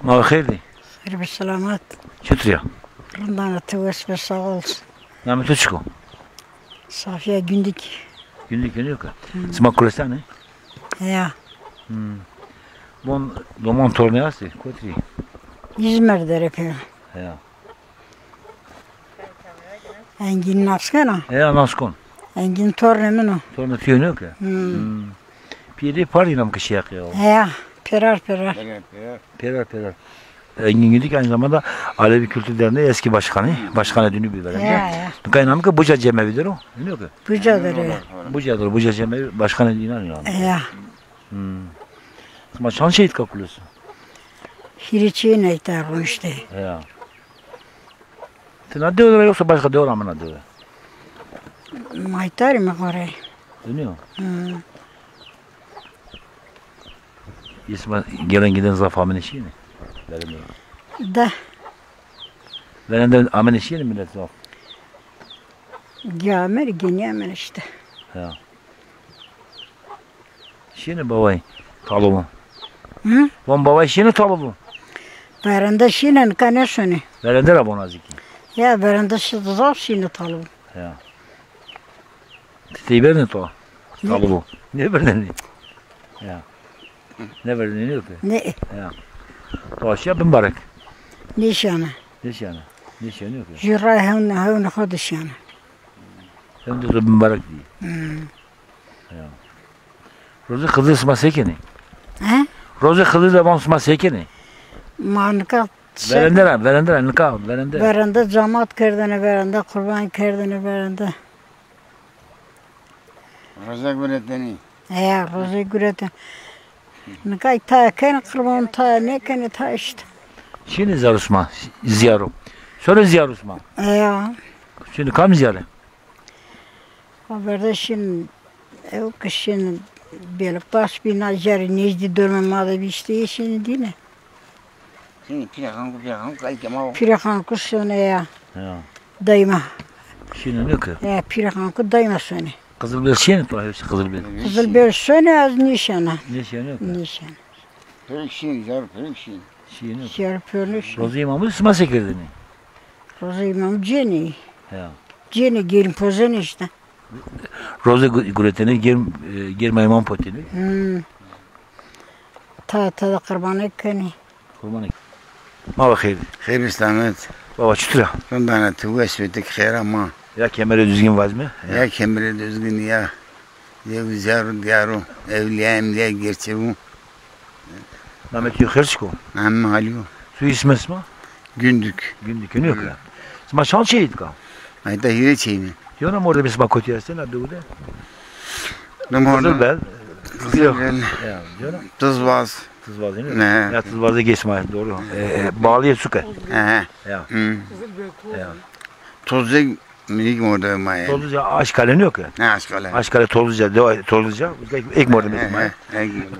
ما خيري خير بالسلامات. شتريا رمضان التوس بس sağ olsun. نعم تشكو Safiye Günlük. günlük yok. Sma kulesane. Ya. Bon domon torneası kotri. İzmir'de yapıyor. Ya. Engin Naskana. Ya naskon. Engin tornemin o. Torna tiyo yok ya. Piri parinam kışıyak ya. Ya. Perar. Perar. Engin Güdük aynı zamanda Alevi Kültür Derneği eski başkanı. Başkan edini bir veren. Ya. Kaynam ki Buca Cemevi'dir o. Biliyor ki. Buca'dır ya. Buca Cemevi başkan edini inanıyor. Ya. Ama çan şehit kapılıyorsun. Hiriçiği neyter bu işte. Ya. Sen ne diyorlar yoksa başka diyorlar mı ne diyorlar? Maytar mı oraya? Dönüyor. İsmail gelen giden zaf amen eşiği mi? Da. Verende amen eşiği mi millet zaf? Gamer ginemen işte. Ya. Şiine babay talumu. Hı? Bon babay şiine talumu. Berende şinen kanesoni. Verende rabon aziki. Ya berende zaf şini talım. Ya. Titeyi ver ne to? Talumu. Ne verdin? Ya. Ne verdin ne yok ki? Ne? Ya. To aşağı bin barak. Nişanı. Nişanı. Nişanı yok ya. Jiray havne hodişanı. Hem de bin barak diye. Ya. Roze kızı sma sekeni. He? Roze kızı da bon sma sekeni. Manka. Verende nikah verende. Berende cemaat kırdığını berende, kurban kırdığını berende. Roza güreteni. Ya roza güreten. Nikah ta ken kurban ta ne ken ta işte. Şimdi zarusma ziyaru. Sonra ziyarusma. Ya. Şimdi kam ziyare. Haberde şimdi ev kışın böyle baş bir nazarı nezdi durmamalı bir işte şimdi değil mi? Şimdi pirakan kaykama o. Pirakan kuşunu ya. Ya. Dayma. Şimdi ne ki? Ya pirakan ku dayma sonu. Kızılbel şiine to hepsi kızılbel. Kızıl bir sonu az nişana. Nişanı yok. Nişan. Perikşin, yar perikşin. Şiine yok. Yer pörnüş. Roze imamı sma sekirdini. Roza imam ceni. Ya. Ceni gelin pozun işte. Roze güreteni girme imam potini. Ta da kurbanı keni. Kurbanı. Ma khayr. Hayır İslamet. Baba çıtıra. Rondana tuvas vetik khayr ama. Ya kemere düzgün vaz mı? Ya kemre düzgün ya. Ya ziyaru diyaru. Evliya emliya gerçeğu. Mehmet yok herçko. Amma halio. Su ismi isma? Gündük. Günlük yok ya. Sma şan şehit ka. Ayda hire çeyni. Yona orada bir sma kotiyasın adı bu da. Nam Kızılbel. Kızılbel. Ya, yona. Tuzvaz. Tuzvaz değil mi? Ne? Ya tuzvazda geçme doğru. Bağlıya suka. He. Ya. Ya. Tuzze minik morda maya. Tozluca Aşkale'nin yok ya. Ne aşkala. Aşkale Tozluca. İlk morda mesmai.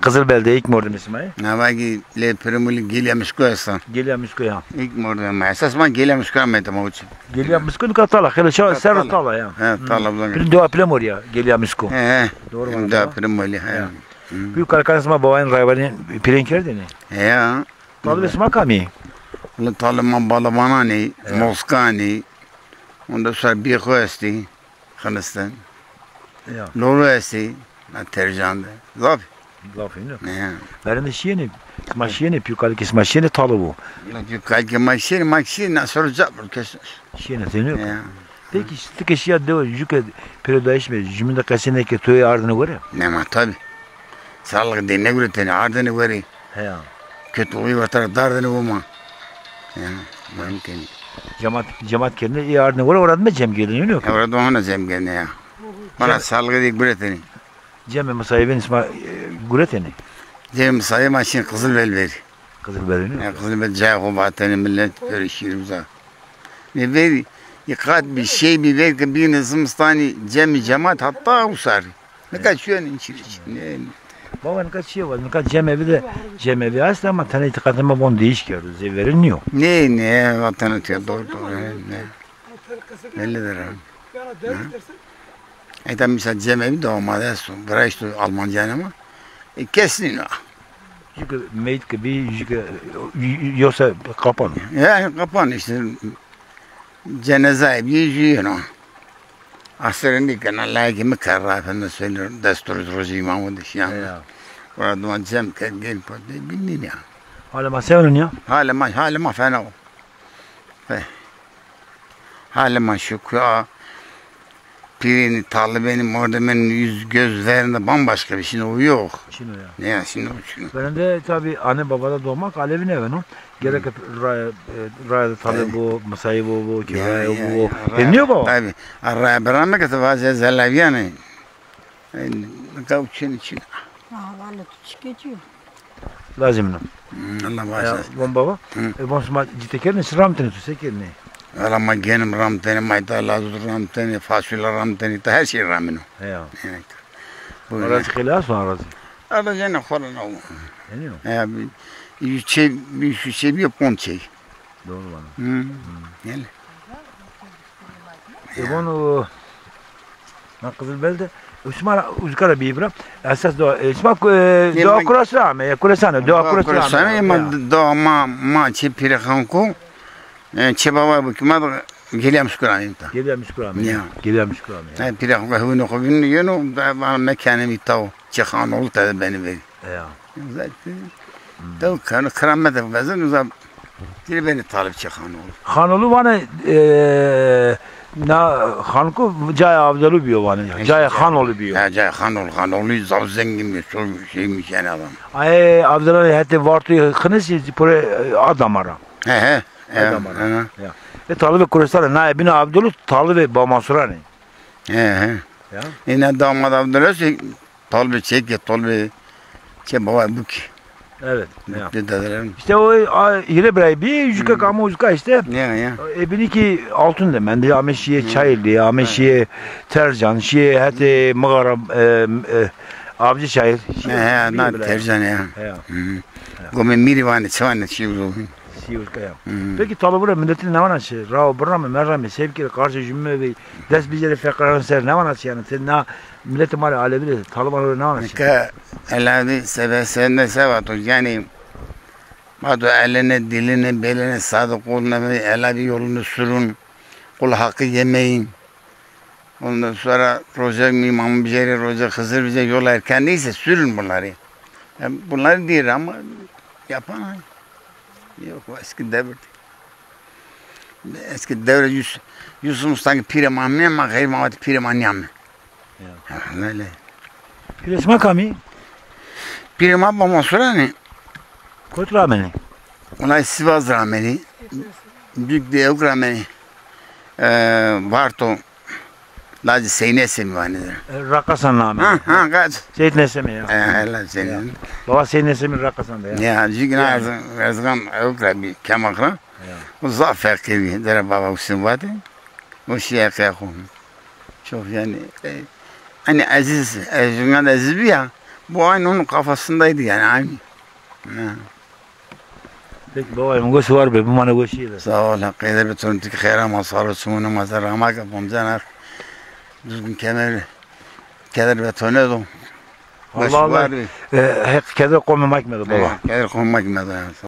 Kızılbel'de ilk morda mesmai. Navagi le permuli gilyamış koysan. Geliyor misko ya. İlk morda maya. Esasman gilyamış koymaydı ama uç. Geliyor misko katala. Hele şah ser tala ya. He talabdan. Bir dua plan oraya. Geliyor misko. He. Doğru Doğru mu? da permuli. He. Büyük arkadaşıma babayın rayvanı pirenker de ne? Ya. Tadı besma kami. Le talama balabana ne? Moska ne? Onda sonra bir koyasti. Kırgızistan. Ya. Loro esti. Na tercanda. Zap. Lafın yok. Ne? Verende şiyeni. Smaşiyeni piyukalı smaşiyeni talı bu. Çünkü kalki makşir na soracak bu kesin. Şiyeni seni yok. Ya. Peki işte şia deva yüke periyoda mi? Cümle kasine ke toy ardını göre. Ne ma tabi. Sağlık dinle güreteni ardını göre. He ya. Kötü uyu vatar dardını bulma. Ya. Mümkün. Cemaat kendine iyi ardını göre orada mı cem geliyor yok. Orada ona zemgene ya. Bana sağlık dik güreteni. Cem musayibin isma gureteni. Cem sayı maşin Kızılbel ver. Kızıl berini. Ya Kızılbel cahı kubateni millet görüşürüz ha. Ne ver? Yıkat bir şey bir ver ki bir nizmistani cemaat hatta usar. Ne kaçıyor ne içir. Baban kaç şey var. Kaç cemevi de cemevi aslında ama tane itikatıma bon değiş görüyor. Verilmiyor. Ne vatanı diyor doğru ne. Bellidir ha. Ayta mesela cemevi de olmadı son. Bıraktı Almanca'nın ama kesin o. Çünkü meyit gibi yoksa kapan. Ya kapan işte. Cenaze bir yüzüyor. Asrın kana lagi mekarra efendim söylüyor. Destur rozi imamı dışyan. Ya. Orada cem gel pode bilmiyorum ya. Hala masayonun ya. Hala ma fena o. Hala ma şu ya. Pirini talibenim orada benim yüz gözlerinde bambaşka bir şey o yok. Şimdi ya. Ne ya şimdi o şunu. Benim de tabi anne babada doğmak Alev'in evi no. Gerek raya tabi bu masayı bu kiraya bu. Bilmiyor mu? Tabii. Araya beraber ki tavazı zellaviyane. Kavçın için. Havalı çıkıyor. Lazım no. Allah Ya bağışlasın. bon baba. Bon sma citeker ne sıramtını tuseker ne? Ama genim ramteni, mayda lazur ramteni, fasulye ramteni, her şey ramino. Ya. Evet. Bu Arası kılas mı arası? arada ne falan o. Ne o? Ya bir şey bir ponçey. Doğru bana. Gel. Bunu Kızılbel'de Osman Uzkara bir ibra esas doğa isma doğa kurası ama ya kurasana doğa kurası Kurasana ama doğa ma çepire kanko. Çebaba bu kima gelmiş kurayım ta. Geliyormuş kuramı. Ya. Geliyormuş kuramı. Ha pire kanko hunu koyun yeno ben mekanı mi tav. Çekan oldu da beni ver. Ya. Zaten tav kanı kıramet bazı uzak. Dil beni talip çekan oldu. Hanolu bana na hanko caya avdalı biyo bana. Caya hanolu biyo. Ya cay hanolu zav zengin bir çok şeymiş yani adam. Ay avdalı hatta vartı kınısı pore adam ara. He. Adam ara. Ya. Ve talıbe kurasana na ibn Abdullah talıbe bamansurani. He. Ya. Yine damat Abdülhamid talbe çek talbe baba bu ki. Evet. Ya. Dedelerim. İşte o yine bre bir yüzük kama uzka işte. Ya. Ebini ki altın da ben de ameşiye çaylı, ameşiye tercan, şiye hatta mağara avcı çayır. He, na tercan ya. Ya. Gome mirivane çavane çivru. Siyuzka ya. Peki talabura milletin ne var ki? Rao bırramı, merrami, sevgiyle karşı cümle ve ders bizleri fekran ser ne var ki yani? Sen ne milletin var alevi talibanları ne var ki? Ka elavi sevesende sevat yani Madu eline, diline, beline, sadık olun, elavi yolunu sürün, kul hakkı yemeyin. Ondan sonra Roca İmam Biceri, Roca Hızır bize yol erken değilse sürün bunları. Yani bunları değil ama yapan yok o eski devir. Eski devir Yusuf Mustafa'nın Pir Mahmud ama Gayr Mahmud Pir Mahmud. Öyle. Resma kami, Pir Mahmud ama sonra ne? kot rameni. Ona Sivas Rameni, Büyük Devuk Rameni, Varto, Lacı Seynesi mi var nedir? Rakasan namı. Kaç? Seyit Nesemi ya. Helal senin. Baba Seyit Nesemi Rakasan da ya. Ya, çünkü Erzgan Evkra bir kemakra, o zafer gibi, dere baba usun vardı, o şeye kıyakım. Çok yani, hani aziz, Erzgan aziz bir ya, bu aynı onun kafasındaydı yani, aynı. Peki babayım gosu var be bu bana goşuyla. Sağ ol, hakkıyla bir toruntuk khayra masarı sumunu mazar ramak yapımcanar. Düzgün kemer ve tonedo. Allah Allah. Keder koymamak mı baba? Kedir konmak mı?